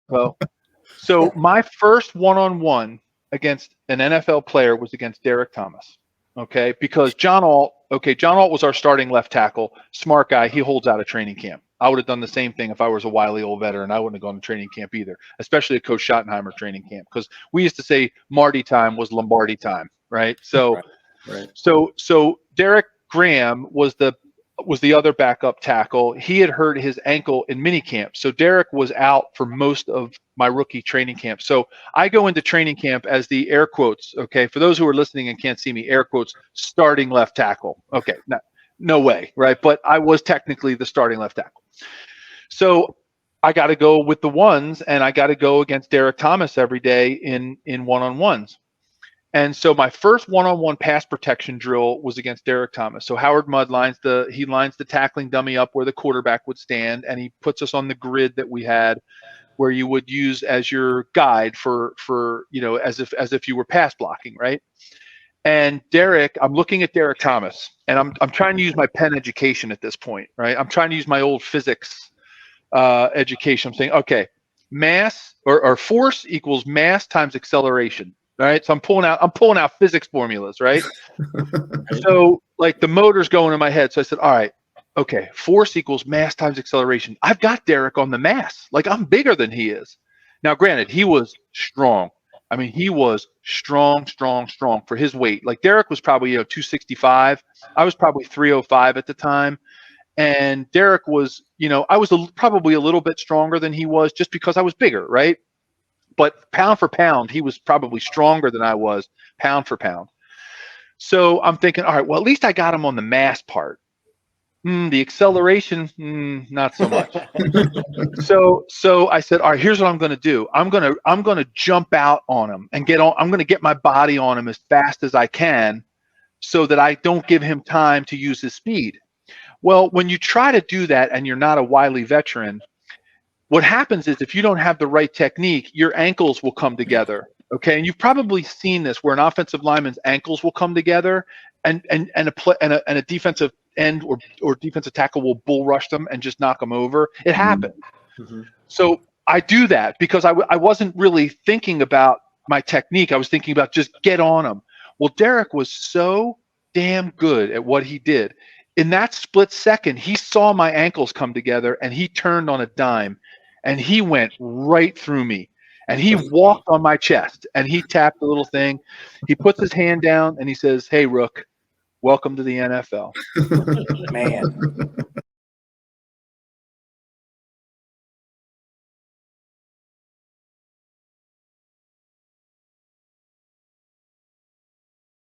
Well, so my first one-on-one against an NFL player was against Derrick Thomas. Okay, because John Alt was our starting left tackle, smart guy. He holds out of training camp. I would have done the same thing if I was a wily old veteran. I wouldn't have gone to training camp either, especially at Coach Schottenheimer training camp, because we used to say Marty time was Lombardi time, right? So, Right. so Derrick Graham was the other backup tackle. He had hurt his ankle in minicamp, so Derrick was out for most of my rookie training camp. So I go into training camp as the air quotes, okay, for those who are listening and can't see me, air quotes, starting left tackle. Okay, no way, right? But I was technically the starting left tackle. So I got to go with the ones, and I got to go against Derrick Thomas every day in one-on-ones. And so my first one-on-one pass protection drill was against Derrick Thomas. So Howard Mudd lines the tackling dummy up where the quarterback would stand, and he puts us on the grid that we had, where you would use as your guide for as if you were pass blocking, right? And Derrick, I'm looking at Derrick Thomas, and I'm trying to use my Penn education at this point, right? I'm trying to use my old physics education. I'm saying, okay, mass or force equals mass times acceleration. All right, so I'm pulling out physics formulas, right? So like the motor's going in my head. So I said, all right, okay, force equals mass times acceleration. I've got Derrick on the mass. Like, I'm bigger than he is. Now, granted, he was strong. I mean, he was strong for his weight. Like, Derrick was probably 265. I was probably 305 at the time. And Derrick was, I was probably a little bit stronger than he was just because I was bigger, right? But pound for pound, he was probably stronger than I was, pound for pound. So I'm thinking, all right, well, at least I got him on the mass part. The acceleration, not so much. So I said, all right, here's what I'm going to do. I'm going to jump out on him and I'm going to get my body on him as fast as I can, so that I don't give him time to use his speed. Well, when you try to do that and you're not a wily veteran, what happens is, if you don't have the right technique, your ankles will come together. Okay, and you've probably seen this, where an offensive lineman's ankles will come together, and a defensive end or defensive tackle will bull rush them and just knock them over. It happened. Mm-hmm. So I do that because I wasn't really thinking about my technique. I was thinking about just get on him. Well, Derrick was so damn good at what he did. In that split second, he saw my ankles come together, and he turned on a dime, and he went right through me, and he walked on my chest, and he tapped the little thing. He puts his hand down, and he says, "Hey, Rook, welcome to the NFL." Man,